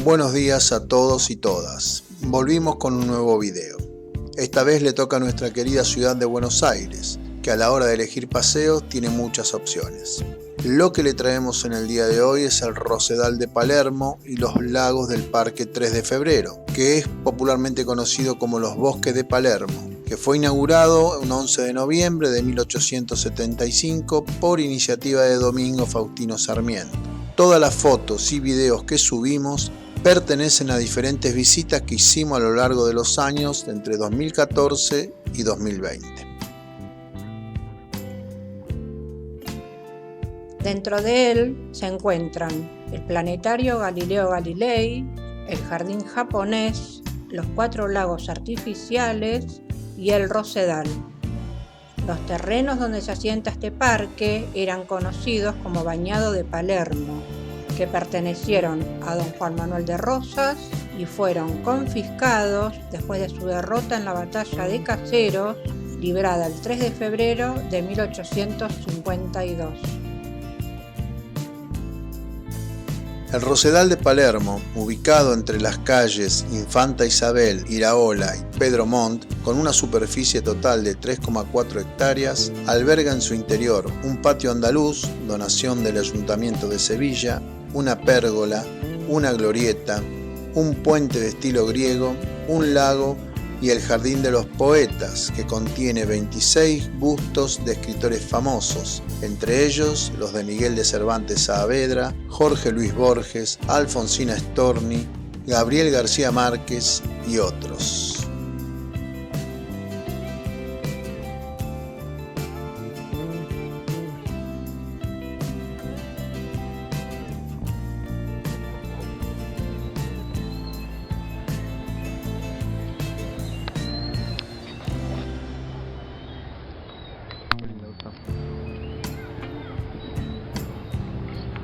Buenos días a todos y todas. Volvimos con un nuevo video. Esta vez le toca a nuestra querida ciudad de Buenos Aires, que a la hora de elegir paseos tiene muchas opciones. Lo que le traemos en el día de hoy es el Rosedal de Palermo y los lagos del Parque 3 de Febrero, que es popularmente conocido como los Bosques de Palermo, que fue inaugurado un 11 de noviembre de 1875 por iniciativa de Domingo Faustino Sarmiento. Todas las fotos y videos que subimos pertenecen a diferentes visitas que hicimos a lo largo de los años entre 2014 y 2020. Dentro de él se encuentran el Planetario Galileo Galilei, el Jardín Japonés, los 4 lagos artificiales y el Rosedal. Los terrenos donde se asienta este parque eran conocidos como Bañado de Palermo, que pertenecieron a don Juan Manuel de Rosas y fueron confiscados después de su derrota en la batalla de Caseros, librada el 3 de febrero de 1852. El Rosedal de Palermo, ubicado entre las calles Infanta Isabel, Iraola y Pedro Montt, con una superficie total de 3,4 hectáreas, alberga en su interior un patio andaluz, donación del Ayuntamiento de Sevilla, una pérgola, una glorieta, un puente de estilo griego, un lago y el Jardín de los Poetas, que contiene 26 bustos de escritores famosos, entre ellos los de Miguel de Cervantes Saavedra, Jorge Luis Borges, Alfonsina Storni, Gabriel García Márquez y otros.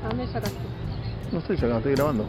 ¿A dónde sacaste? No estoy sacando, estoy grabando.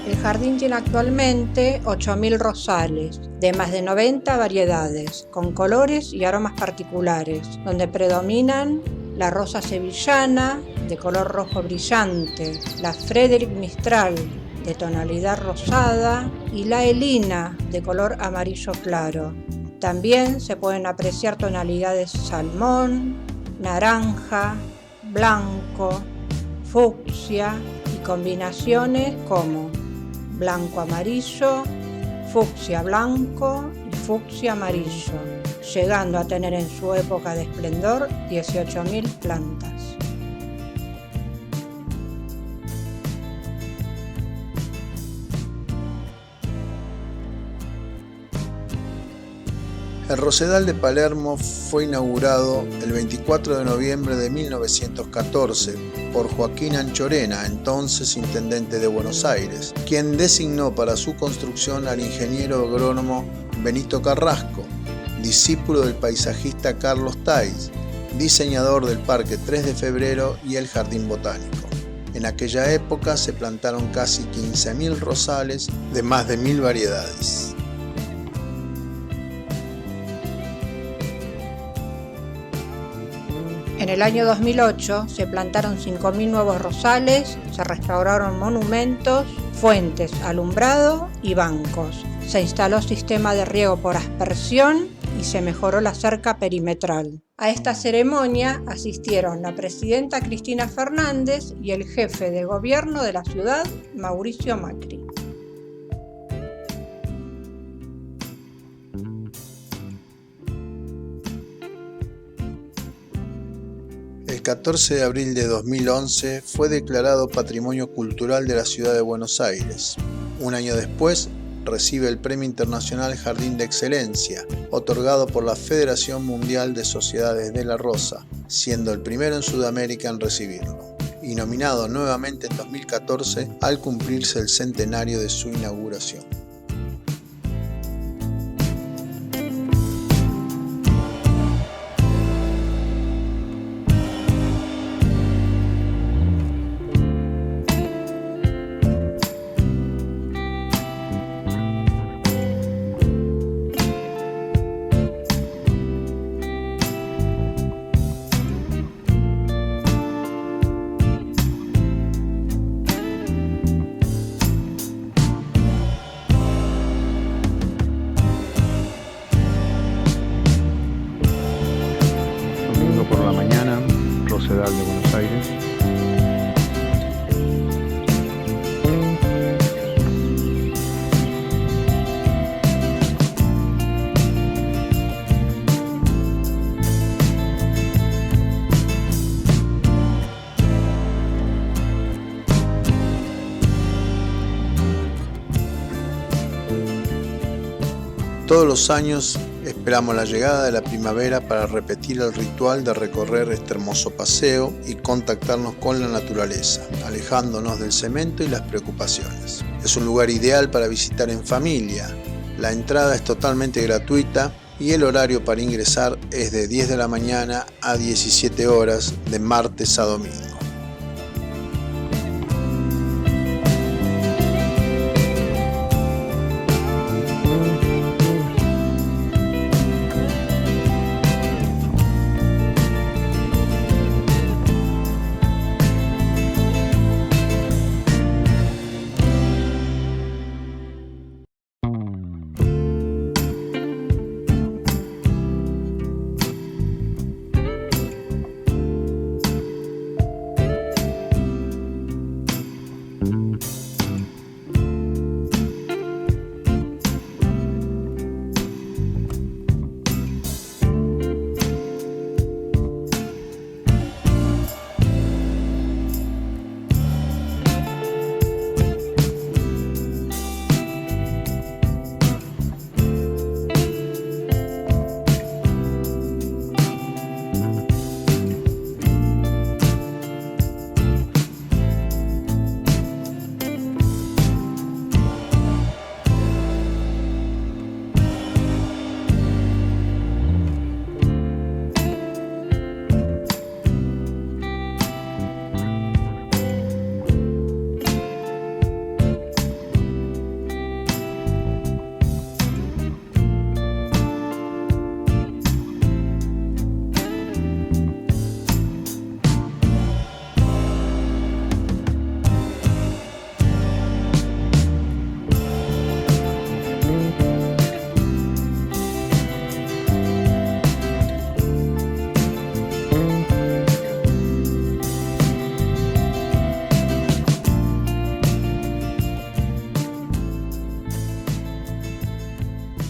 El jardín tiene actualmente 8.000 rosales, de más de 90 variedades, con colores y aromas particulares, donde predominan la rosa sevillana, de color rojo brillante, la Frederick Mistral, de tonalidad rosada, y la Elina, de color amarillo claro. También se pueden apreciar tonalidades salmón, naranja, blanco, fucsia y combinaciones como blanco-amarillo, fucsia-blanco y fucsia-amarillo, llegando a tener en su época de esplendor 18.000 plantas. El Rosedal de Palermo fue inaugurado el 24 de noviembre de 1914 por Joaquín Anchorena, entonces intendente de Buenos Aires, quien designó para su construcción al ingeniero agrónomo Benito Carrasco, discípulo del paisajista Carlos Tais, diseñador del Parque 3 de Febrero y el Jardín Botánico. En aquella época se plantaron casi 15.000 rosales de más de 1.000 variedades. En el año 2008 se plantaron 5.000 nuevos rosales, se restauraron monumentos, fuentes, alumbrado y bancos. Se instaló sistema de riego por aspersión y se mejoró la cerca perimetral. A esta ceremonia asistieron la presidenta Cristina Fernández y el jefe de gobierno de la ciudad, Mauricio Macri. El 14 de abril de 2011 fue declarado Patrimonio Cultural de la Ciudad de Buenos Aires. Un año después recibe el Premio Internacional Jardín de Excelencia, otorgado por la Federación Mundial de Sociedades de la Rosa, siendo el primero en Sudamérica en recibirlo, y nominado nuevamente en 2014 al cumplirse el centenario de su inauguración. Domingo por la mañana, Rosedal de Buenos Aires. Todos los años esperamos la llegada de la primavera para repetir el ritual de recorrer este hermoso paseo y contactarnos con la naturaleza, alejándonos del cemento y las preocupaciones. Es un lugar ideal para visitar en familia. La entrada es totalmente gratuita y el horario para ingresar es de 10 de la mañana a 17 horas de martes a domingo.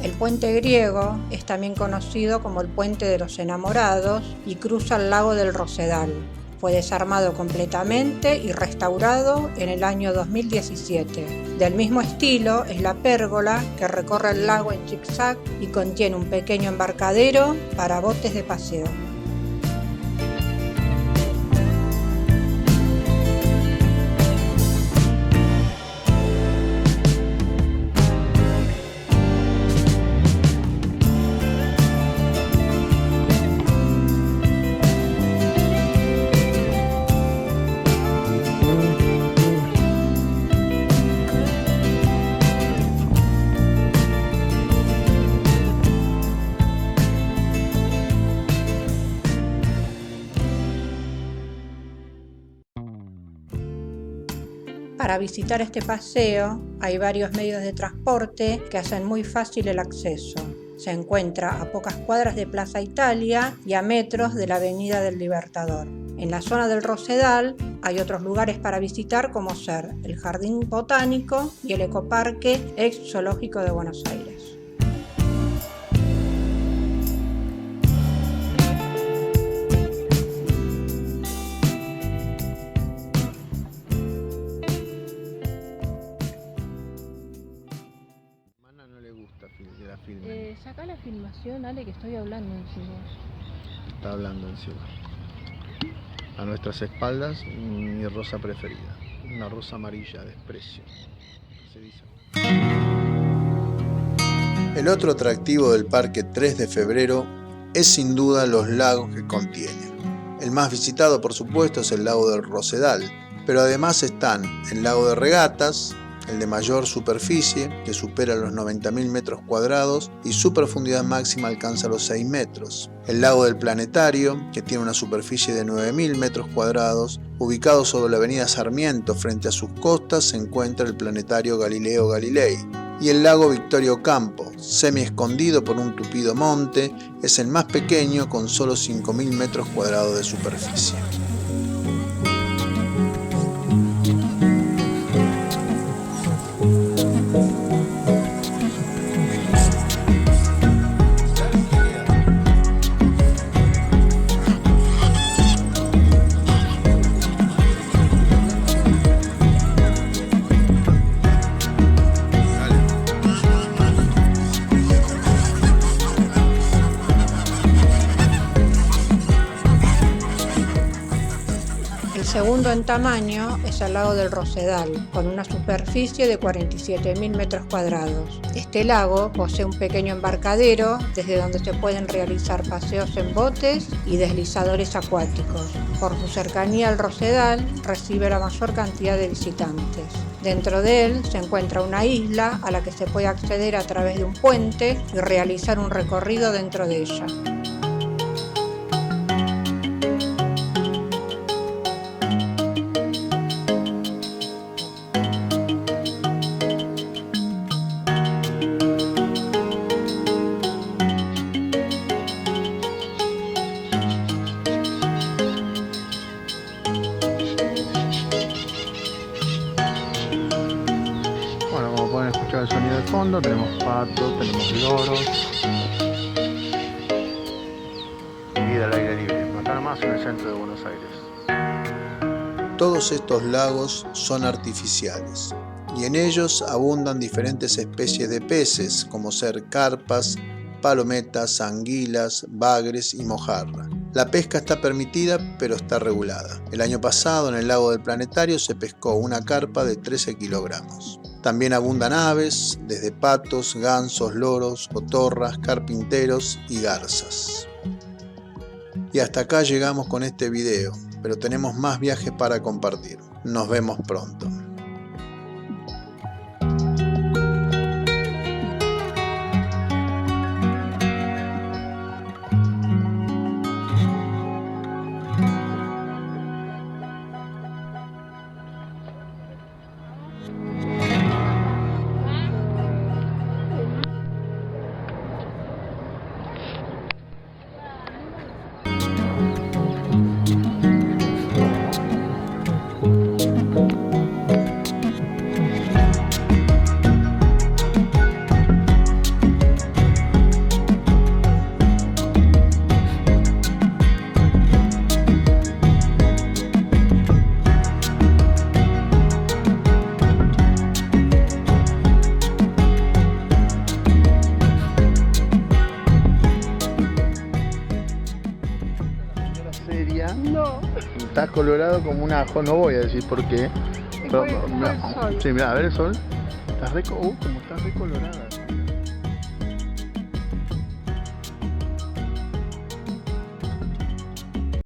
El puente griego es también conocido como el Puente de los Enamorados y cruza el lago del Rosedal. Fue desarmado completamente y restaurado en el año 2017. Del mismo estilo es la pérgola que recorre el lago en zigzag y contiene un pequeño embarcadero para botes de paseo. Para visitar este paseo hay varios medios de transporte que hacen muy fácil el acceso. Se encuentra a pocas cuadras de Plaza Italia y a metros de la Avenida del Libertador. En la zona del Rosedal hay otros lugares para visitar como ser el Jardín Botánico y el Ecoparque ex Zoológico de Buenos Aires. que la filmen. Sacá la filmación, Ale, que estoy hablando encima. Está hablando encima. A nuestras espaldas, mi rosa preferida. Una rosa amarilla, desprecio. Se dice. El otro atractivo del Parque 3 de Febrero es sin duda los lagos que contiene. El más visitado, por supuesto, es el lago del Rosedal, pero además están el lago de Regatas, el de mayor superficie, que supera los 90.000 metros cuadrados y su profundidad máxima alcanza los 6 metros. El lago del Planetario, que tiene una superficie de 9.000 metros cuadrados, ubicado sobre la avenida Sarmiento, frente a sus costas se encuentra el Planetario Galileo Galilei. Y el lago Victorio Campo, semi escondido por un tupido monte, es el más pequeño con solo 5.000 metros cuadrados de superficie. El segundo en tamaño es el lago del Rosedal, con una superficie de 47.000 metros cuadrados. Este lago posee un pequeño embarcadero desde donde se pueden realizar paseos en botes y deslizadores acuáticos. Por su cercanía al Rosedal, recibe la mayor cantidad de visitantes. Dentro de él se encuentra una isla a la que se puede acceder a través de un puente y realizar un recorrido dentro de ella. Bueno, como pueden escuchar el sonido de fondo, tenemos patos, tenemos loros. Vida al aire libre, acá nomás en el centro de Buenos Aires. Todos estos lagos son artificiales y en ellos abundan diferentes especies de peces, como ser carpas, palometas, anguilas, bagres y mojarra. La pesca está permitida, pero está regulada. El año pasado en el lago del Planetario se pescó una carpa de 13 kilogramos. También abundan aves, desde patos, gansos, loros, cotorras, carpinteros y garzas. Y hasta acá llegamos con este video, pero tenemos más viajes para compartir. Nos vemos pronto. No. Estás colorado como un ajo, no voy a decir por qué. Pero, el sol. Sí, mira, a ver el sol. Estás como estás recolorada.